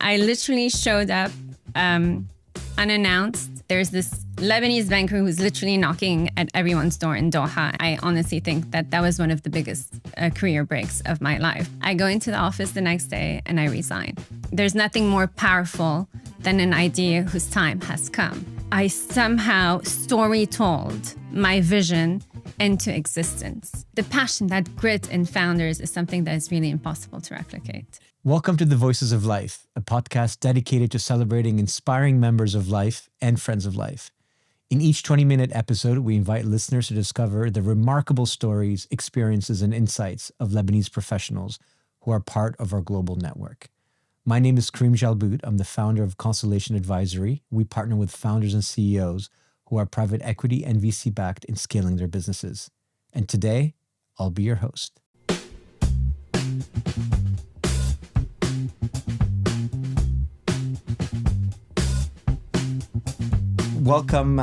I literally showed up unannounced. There's this Lebanese banker who's literally knocking at everyone's door in Doha. I honestly think that was one of the biggest career breaks of my life. I go into the office the next day and I resign. There's nothing more powerful than an idea whose time has come. I somehow story told my vision into existence. The passion, that grit in founders is something that is really impossible to replicate. Welcome to The Voices of Life, a podcast dedicated to celebrating inspiring members of life and friends of life. In each 20-minute episode, we invite listeners to discover the remarkable stories, experiences, and insights of Lebanese professionals who are part of our global network. My name is Karim Jalbout. I'm the founder of Constellation Advisory. We partner with founders and CEOs who are private equity and VC-backed in scaling their businesses. And today, I'll be your host. Welcome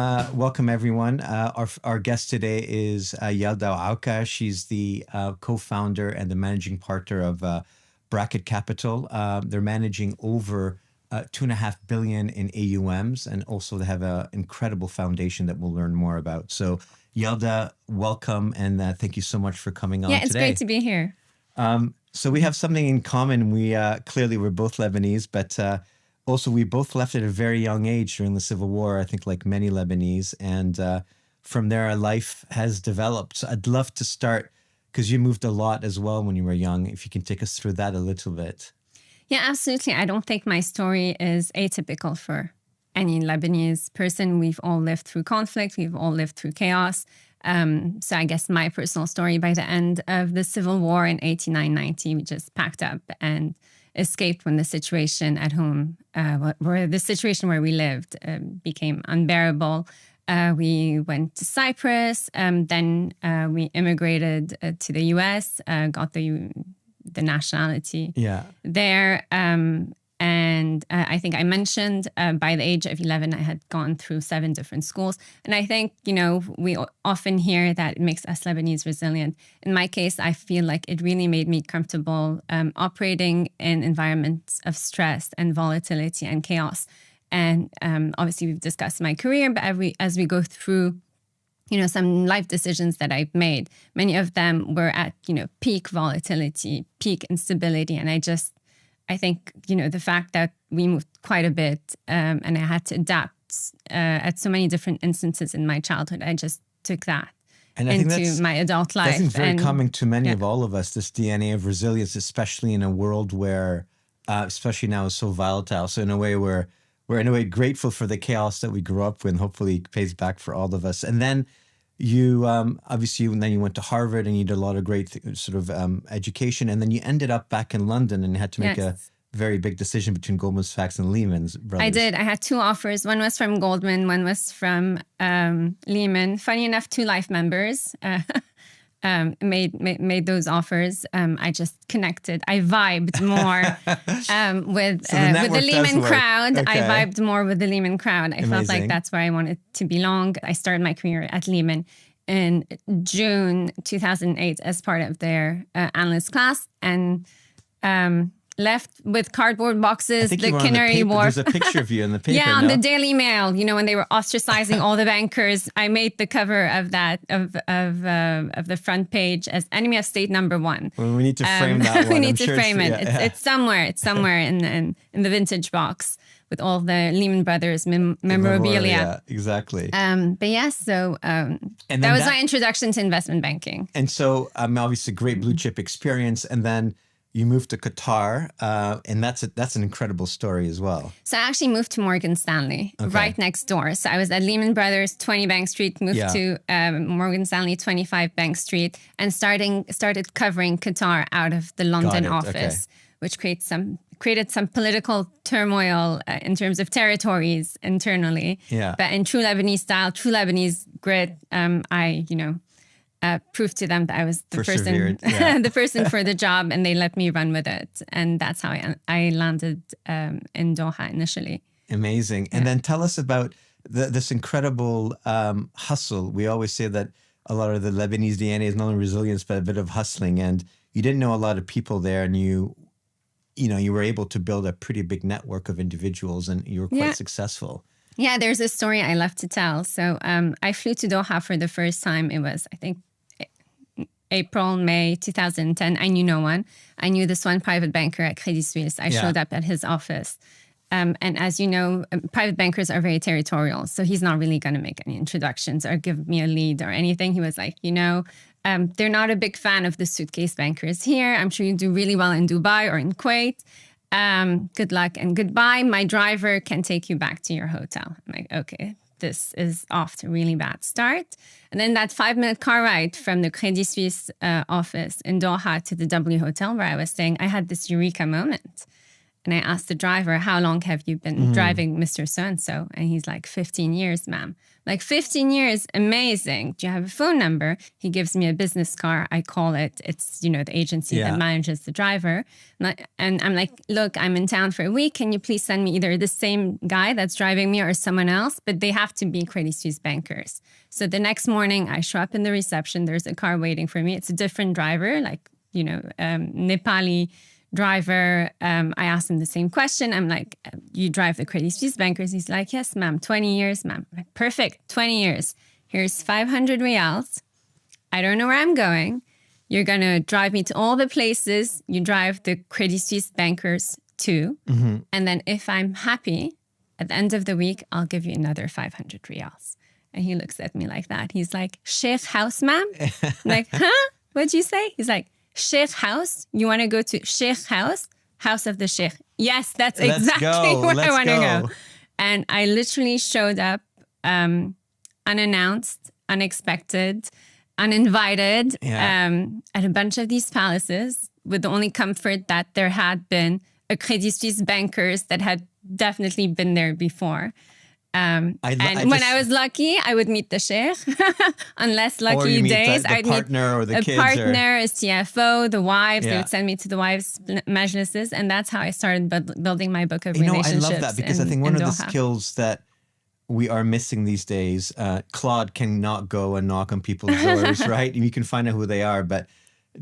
everyone. Our guest today is Yalda Aoukar. She's the co-founder and the managing partner of Bracket Capital. They're managing over $2.5 billion in AUMs, and also they have an incredible foundation that we'll learn more about. So Yalda, welcome, and thank you so much for coming on today. Yeah, it's great to be here. So we have something in common. Clearly we're both Lebanese, but also we both left at a very young age during the Civil War, I think like many Lebanese. And from there, our life has developed. So I'd love to start, because you moved a lot as well when you were young, if you can take us through that a little bit. Yeah, absolutely. I don't think my story is atypical for any Lebanese person. We've all lived through conflict. We've all lived through chaos. So I guess my personal story, by the end of the Civil War in 89-90, we just packed up and escaped when the situation at home, the situation where we lived became unbearable. We went to Cyprus, then we immigrated to the US, got the nationality there. And I think I mentioned by the age of 11, I had gone through 7 different schools. And I think, we often hear that it makes us Lebanese resilient. In my case, I feel like it really made me comfortable operating in environments of stress and volatility and chaos. And obviously, we've discussed my career, but as we go through, some life decisions that I've made, many of them were at, peak volatility, peak instability. And I think, the fact that we moved quite a bit and I had to adapt at so many different instances in my childhood, I just took that into my adult life. I think very common to many of all of us, this DNA of resilience, especially in a world where, especially now, is so volatile. So in a way, we're in a way grateful for the chaos that we grew up with, and hopefully it pays back for all of us. And then you obviously, then you went to Harvard and you did a lot of great education, and then you ended up back in London and had to make a very big decision between Goldman Sachs and Lehman Brothers. I did. I had 2 offers. One was from Goldman, one was from Lehman. Funny enough, 2 life members made those offers. I just connected. I vibed more with the Lehman crowd. Okay. I vibed more with the Lehman crowd. I felt like that's where I wanted to belong. I started my career at Lehman in June 2008 as part of their analyst class, and left with cardboard boxes, the Canary Wharf. There's a picture of you in the paper. Yeah, on the Daily Mail, when they were ostracizing all the bankers, I made the cover of that, of the front page as Enemy of State #1. Well, we need to frame that one. We need to frame it. It's somewhere. It's somewhere in the vintage box with all the Lehman Brothers memorabilia. Yeah, exactly. But yes, so that was my introduction to investment banking. And so obviously great blue chip experience, and then you moved to Qatar, and that's an incredible story as well. So I actually moved to Morgan Stanley, right next door. So I was at Lehman Brothers, 20 Bank Street, moved to Morgan Stanley, 25 Bank Street, and started covering Qatar out of the London office, which created some political turmoil in terms of territories internally. Yeah. But in true Lebanese style, true Lebanese grit, I proved to them that I was the person, the person for the job, and they let me run with it. And that's how I landed in Doha initially. Amazing. And then tell us about this incredible hustle. We always say that a lot of the Lebanese DNA is not only resilience, but a bit of hustling. And you didn't know a lot of people there, and you you were able to build a pretty big network of individuals, and you were quite successful. Yeah, there's a story I love to tell. So I flew to Doha for the first time. It was, I think, April, May 2010. I knew no one. I knew this one private banker at Credit Suisse. I showed up at his office. And as you know, private bankers are very territorial. So he's not really going to make any introductions or give me a lead or anything. He was like, they're not a big fan of the suitcase bankers here. I'm sure you do really well in Dubai or in Kuwait. Good luck and goodbye. My driver can take you back to your hotel. I'm like, okay, this is off to a really bad start. And then that 5-minute car ride from the Credit Suisse office in Doha to the W Hotel where I was staying, I had this eureka moment. And I asked the driver, how long have you been driving Mr. So-and-so? And he's like, 15 years, ma'am. Like, 15 years, amazing. Do you have a phone number? He gives me a business card. I call it. It's, the agency that manages the driver. And I'm like, look, I'm in town for a week. Can you please send me either the same guy that's driving me or someone else? But they have to be Credit Suisse bankers. So the next morning, I show up in the reception. There's a car waiting for me. It's a different driver, like, Nepali driver. I asked him the same question. I'm like, you drive the Credit Suisse bankers? He's like, yes, ma'am, 20 years, ma'am. Like, perfect, 20 years. Here's 500 riyals. I don't know where I'm going. You're going to drive me to all the places you drive the Credit Suisse bankers to. Mm-hmm. And then if I'm happy, at the end of the week, I'll give you another 500 riyals. And he looks at me like that. He's like, Sheikh House, ma'am? I'm like, huh? What'd you say? He's like, Sheikh House? You want to go to Sheikh House? House of the Sheikh. Yes, that's exactly where I want to go. And I literally showed up unannounced, unexpected, uninvited at a bunch of these palaces with the only comfort that there had been a Credit Suisse bankers that had definitely been there before. When I was lucky, I would meet the sheikh. On less lucky days, I'd meet a partner, a CFO, the wives. Yeah. They would send me to the wives' majlises, and that's how I started building my book of relationships. I love that because I think one of the skills that we are missing these days, Claude cannot go and knock on people's doors, right? You can find out who they are, but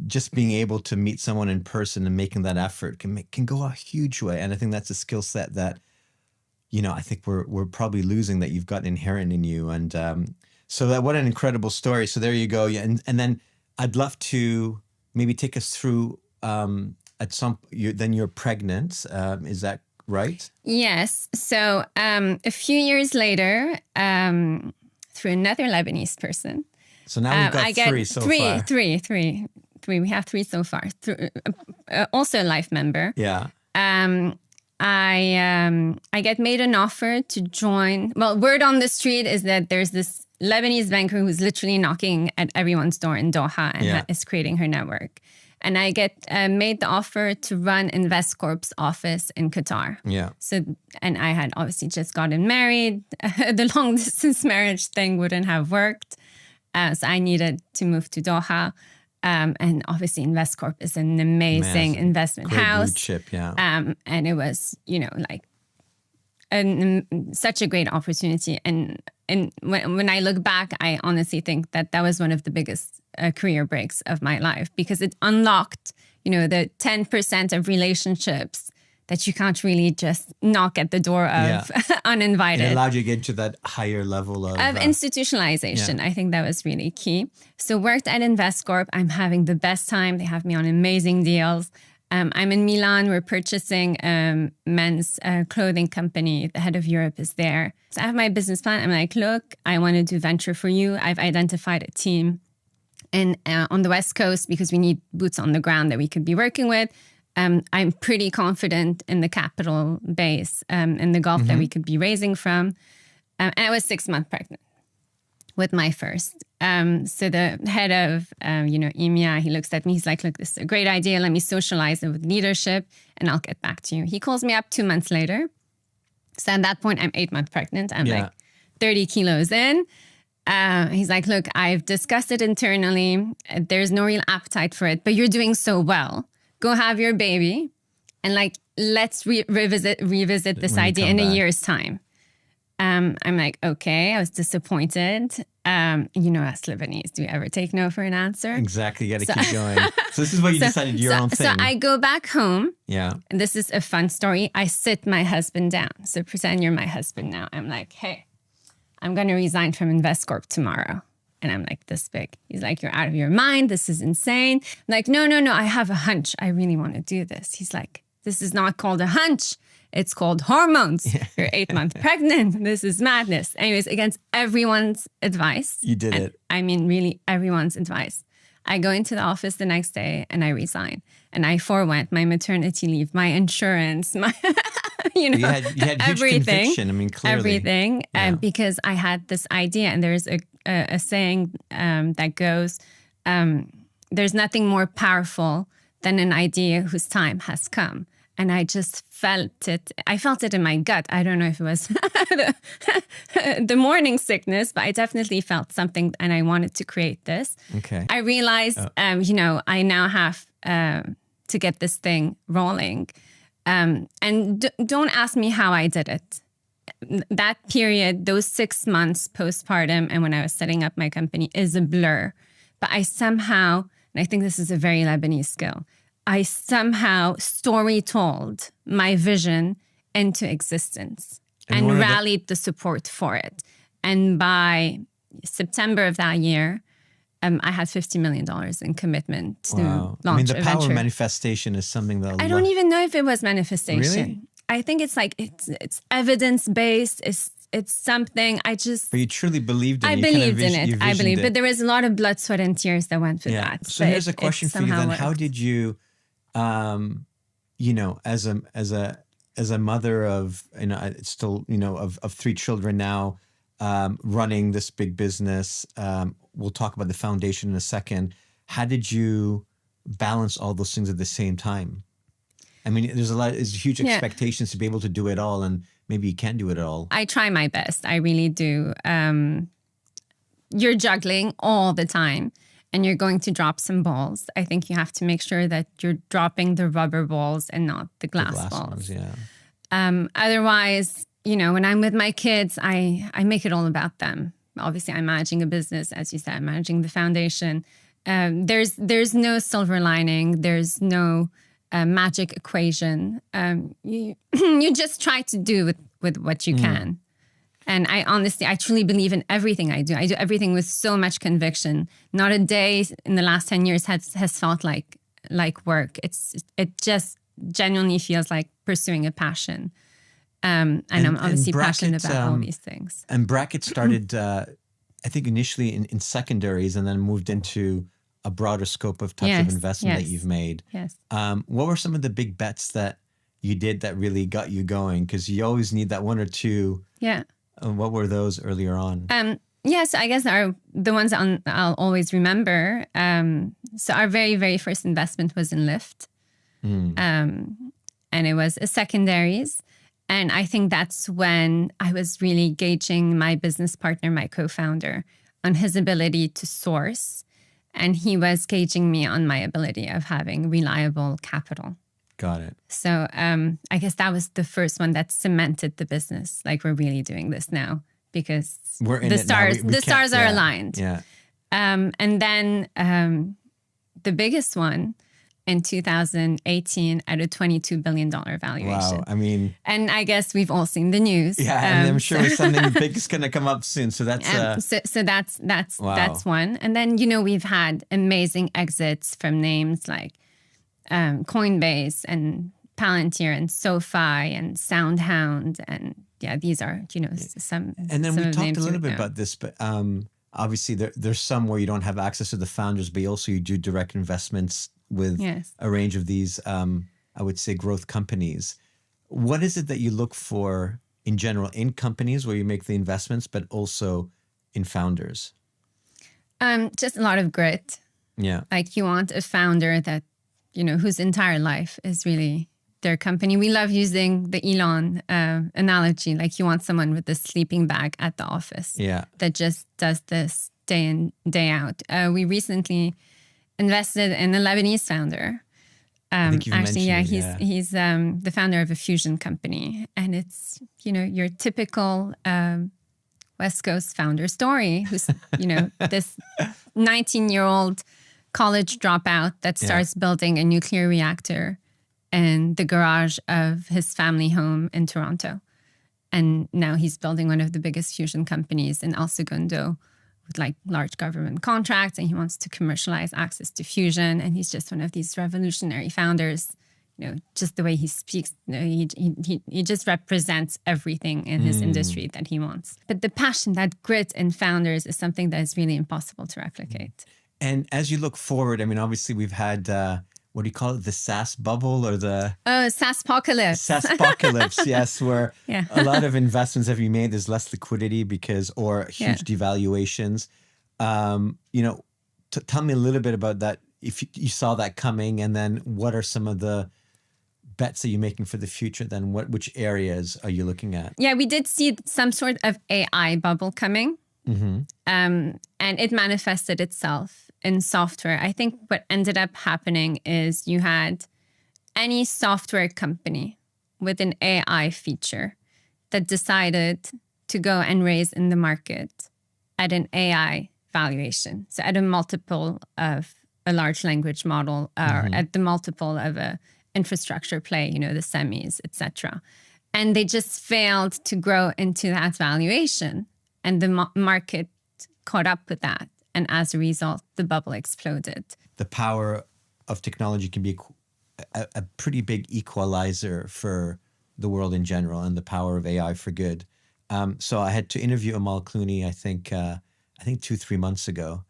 just being able to meet someone in person and making that effort can go a huge way. And I think that's a skill set that, I think we're probably losing, that you've got inherent in you. And so what an incredible story. So there you go. Yeah, and then I'd love to maybe take us through then you're pregnant. Is that right? Yes. So a few years later, through another Lebanese person. So now we've got three so far. Three. We have three so far. Also a life member. Yeah. I get made an offer to join. Well, word on the street is that there's this Lebanese banker who's literally knocking at everyone's door in Doha and is creating her network. And I get made the offer to run Investcorp's office in Qatar. Yeah. So, and I had obviously just gotten married. The long distance marriage thing wouldn't have worked. So I needed to move to Doha. And obviously Investcorp is an amazing investment house. Blue chip, yeah. And it was, such a great opportunity. And when I look back, I honestly think that was one of the biggest career breaks of my life, because it unlocked, the 10% of relationships that you can't really just knock at the door of uninvited. It allowed you to get to that higher level of institutionalization. I think that was really key. So worked at Investcorp. I'm having the best time. They have me on amazing deals. I'm in Milan. We're purchasing men's clothing company. The head of Europe is there. So I have my business plan. I'm like, look, I want to do venture for you. I've identified a team on the West Coast because we need boots on the ground that we could be working with. I'm pretty confident in the capital base in the Gulf that we could be raising from. And I was 6 months pregnant with my first. So the head of, EMEA, he looks at me. He's like, look, this is a great idea. Let me socialize it with leadership and I'll get back to you. He calls me up 2 months later. So at that point, I'm 8 months pregnant. I'm like 30 kilos in. He's like, look, I've discussed it internally. There's no real appetite for it, but you're doing so well. Go have your baby and let's revisit this idea in a year's time. I'm like, okay, I was disappointed. As Lebanese, do you ever take no for an answer? Exactly. You got to keep going. So this is what you decided your own thing. So I go back home. Yeah. And this is a fun story. I sit my husband down. So pretend you're my husband now. I'm like, hey, I'm going to resign from InvestCorp tomorrow. And I'm like this big. He's like, you're out of your mind. This is insane. I'm like, no. I have a hunch. I really want to do this. He's like, this is not called a hunch. It's called hormones. You're 8 months pregnant. This is madness. Anyways, against everyone's advice. You did it. I mean, really everyone's advice. I go into the office the next day and I resign. And I forwent my maternity leave, my insurance, my, you had huge everything. Conviction. I mean, clearly. Everything. Because I had this idea. And there's a saying that goes, there's nothing more powerful than an idea whose time has come. And I just felt it. I felt it in my gut. I don't know if it was the morning sickness, but I definitely felt something and I wanted to create this. Okay. I realized, I now have to get this thing rolling. And don't ask me how I did it. That period, those 6 months postpartum and when I was setting up my company is a blur. But I somehow, and I think this is a very Lebanese skill, I somehow story told my vision into existence and rallied the support for it. And by September of that year, I had $50 million in commitment to launch a venture. The power of manifestation is something that I don't even know if it was manifestation. Really? I think it's like it's evidence-based. It's something I just... But you truly believed in it. I believed in it. I believed. But there was a lot of blood, sweat, and tears that went with that. So here's a question for you then. How did you... as a mother of, still, of 3 children now, running this big business, we'll talk about the foundation in a second. How did you balance all those things at the same time? I mean, there's huge expectations to be able to do it all, and maybe you can't do it all. I try my best. I really do. You're juggling all the time. And you're going to drop some balls. I think you have to make sure that you're dropping the rubber balls and not the glass balls. Ones, yeah. Otherwise, when I'm with my kids, I make it all about them. Obviously, I'm managing a business, as you said, managing the foundation. There's no silver lining. There's no magic equation. You just try to do with what you can. And I truly believe in everything I do. I do everything with so much conviction. Not a day in the last 10 years has felt like work. It just genuinely feels like pursuing a passion. And I'm obviously passionate about all these things. And Bracket started, I think, initially in secondaries and then moved into a broader scope of types of investment that you've made. Yes. What were some of the big bets that you did that really got you going? Because you always need that one or two. Yeah. What were those earlier on? So I guess the ones I'll always remember. So our very, very first investment was in Lyft. And it was a secondaries. And I think that's when I was really gauging my business partner, my co-founder, on his ability to source. And he was gauging me on my ability of having reliable capital. Got it. So I guess that was the first one that cemented the business. Like, we're really doing this now because the stars are aligned. Yeah. And then the biggest one in 2018 at a $22 billion valuation. Wow. I mean... And I guess we've all seen the news. Yeah, and I'm sure something big is going to come up soon. So that's... So that's one. And then, we've had amazing exits from names like Coinbase and Palantir and SoFi and SoundHound. And these are, some... And then we talked a little bit know. about this, but obviously there's some where you don't have access to the founders, but also you do direct investments with a range of these, I would say, growth companies. What is it that you look for in general in companies where you make the investments, but also in founders? Just a lot of grit. Yeah. Like, you want a founder that, whose entire life is really their company. We love using the Elon analogy. Like, you want someone with a sleeping bag at the office that just does this day in, day out. We recently invested in a Lebanese founder I think you've Actually, mentioned he's the founder of a fusion company, and it's your typical West Coast founder story. Who's this 19-year-old college dropout that starts building a nuclear reactor in the garage of his family home in Toronto, and now he's building one of the biggest fusion companies in El Segundo, with like large government contracts, and he wants to commercialize access to fusion. And he's just one of these revolutionary founders. Just the way he speaks, he just represents everything in his industry that he wants. But the passion, that grit in founders is something that is really impossible to replicate. And as you look forward, I mean, obviously we've had, what do you call it? The SaaS bubble or the... Oh, SaaSpocalypse. SaaSpocalypse, yes, where a lot of investments have been made. There's less liquidity or huge devaluations. Tell me a little bit about that. If you saw that coming, and then what are some of the bets that you're making for the future? Then which areas are you looking at? Yeah, we did see some sort of AI bubble coming. Mm-hmm. And it manifested itself in software. I think what ended up happening is you had any software company with an AI feature that decided to go and raise in the market at an AI valuation. So at a multiple of a large language model, or at the multiple of a infrastructure play, the semis, etc. And they just failed to grow into that valuation. And the market caught up with that. And as a result, the bubble exploded. The power of technology can be a pretty big equalizer for the world in general, and the power of AI for good. So I had to interview Amal Clooney, I think 2-3 months ago.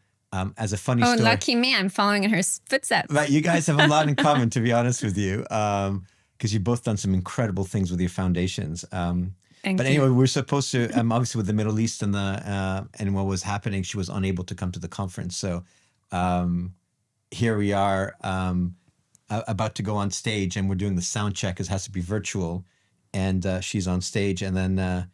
As a funny story. Oh, lucky me. I'm following in her footsteps. Right. You guys have a lot in common, to be honest with you, because you've both done some incredible things with your foundations. But anyway, we're supposed to, obviously with the Middle East and what was happening, she was unable to come to the conference. So here we are about to go on stage, and we're doing the sound check, because it has to be virtual. And she's on stage, and then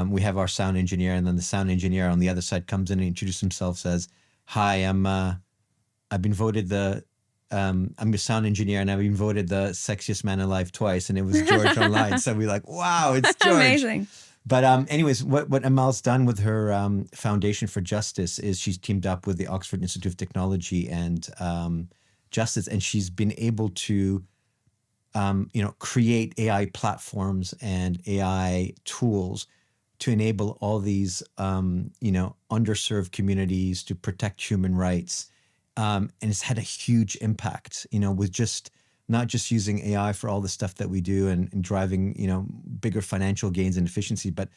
we have our sound engineer, and then the sound engineer on the other side comes in and introduces himself, says, "Hi, I've been voted I'm your sound engineer, and I've been voted the sexiest man alive twice," and it was George online. So we're like, "Wow, it's George!" Amazing. But anyways, what Amal's done with her Foundation for Justice is she's teamed up with the Oxford Institute of Technology and Justice, and she's been able to create AI platforms and AI tools to enable all these underserved communities to protect human rights. And it's had a huge impact, with just not just using AI for all the stuff that we do and driving, bigger financial gains and efficiency, but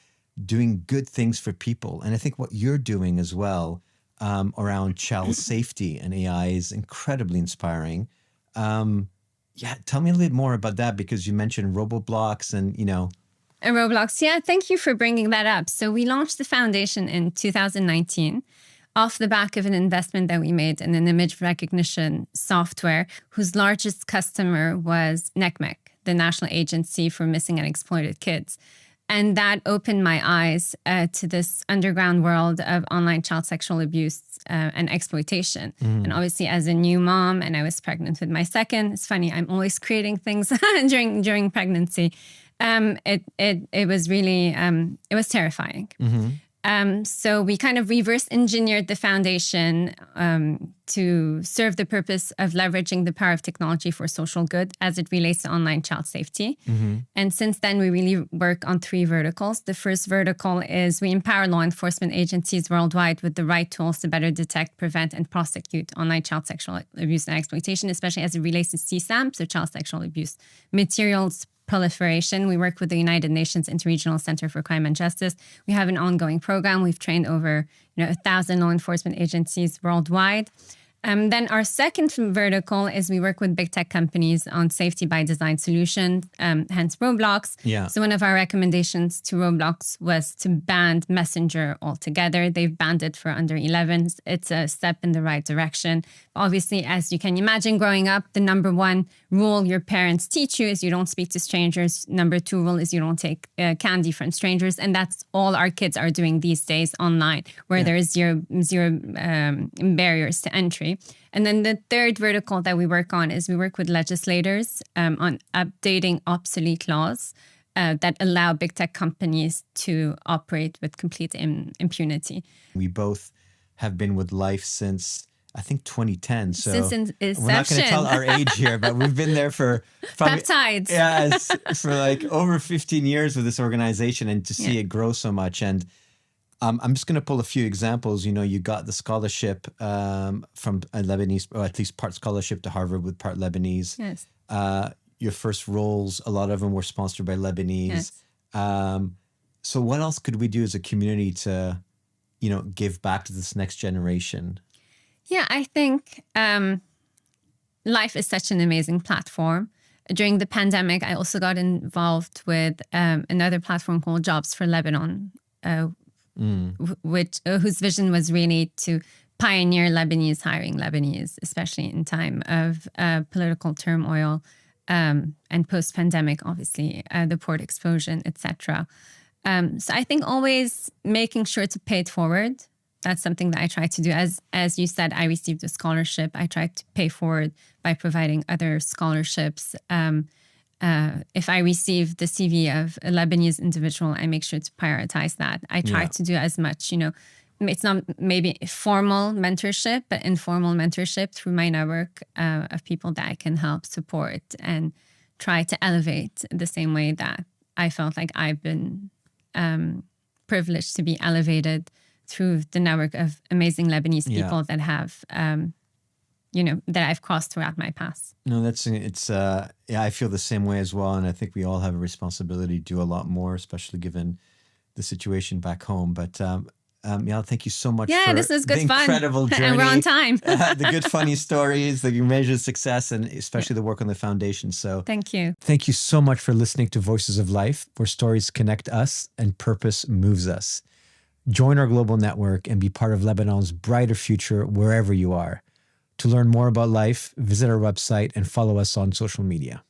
doing good things for people. And I think what you're doing as well around child safety and AI is incredibly inspiring. Tell me a little bit more about that, because you mentioned Roblox and. And Roblox, thank you for bringing that up. So we launched the foundation in 2019. Off the back of an investment that we made in an image recognition software whose largest customer was NCMEC, the National Agency for Missing and Exploited Kids. And that opened my eyes to this underground world of online child sexual abuse and exploitation. And obviously, as a new mom, and I was pregnant with my second, it's funny, I'm always creating things during pregnancy. It was really, it was terrifying. So we kind of reverse engineered the foundation to serve the purpose of leveraging the power of technology for social good as it relates to online child safety. And since then, we really work on 3 verticals. The first vertical is we empower law enforcement agencies worldwide with the right tools to better detect, prevent, and prosecute online child sexual abuse and exploitation, especially as it relates to CSAM, so child sexual abuse materials proliferation. We work with the United Nations Interregional Center for Crime and Justice. We have an ongoing program. We've trained over 1,000 law enforcement agencies worldwide. Then our second vertical is we work with big tech companies on safety by design solutions, hence Roblox. So one of our recommendations to Roblox was to ban Messenger altogether. They've banned it for under 11s. It's a step in the right direction. Obviously, as you can imagine, growing up, the number 1 rule your parents teach you is you don't speak to strangers. Number 2 rule is you don't take candy from strangers. And that's all our kids are doing these days online, where there is zero barriers to entry. country. And then the third vertical that we work on is we work with legislators on updating obsolete laws that allow big tech companies to operate with complete impunity. We both have been with Life since, I think, 2010. So Since inception. we're not going to tell our age here, but we've been there for probably, peptides. yes, for like over 15 years with this organization, and to see it grow so much. And I'm just going to pull a few examples. You know, you got the scholarship from a Lebanese, or at least part scholarship to Harvard with part Lebanese. Yes. Your first roles, a lot of them were sponsored by Lebanese. Yes. So what else could we do as a community to, you know, give back to this next generation? Yeah, I think Life is such an amazing platform. During the pandemic, I also got involved with another platform called Jobs for Lebanon, whose vision was really to pioneer Lebanese hiring Lebanese, especially in time of political turmoil and post-pandemic, obviously, the port explosion, etc. So I think always making sure to pay it forward. That's something that I try to do. As you said, I received a scholarship. I tried to pay forward by providing other scholarships. If I receive the CV of a Lebanese individual, I make sure to prioritize that. I try to do as much, you know, it's not maybe formal mentorship, but informal mentorship through my network of people that I can help support and try to elevate the same way that I felt like I've been privileged to be elevated through the network of amazing Lebanese people that have, you know, that I've crossed throughout my past. No, I feel the same way as well. And I think we all have a responsibility to do a lot more, especially given the situation back home. But Yalda, thank you so much for this is good the fun. incredible journey. And we're on time. The good, funny stories, the measured success, and especially the work on the foundation. So thank you. Thank you so much for listening to Voices of Life, where stories connect us and purpose moves us. Join our global network and be part of Lebanon's brighter future wherever you are. To learn more about Life, visit our website and follow us on social media.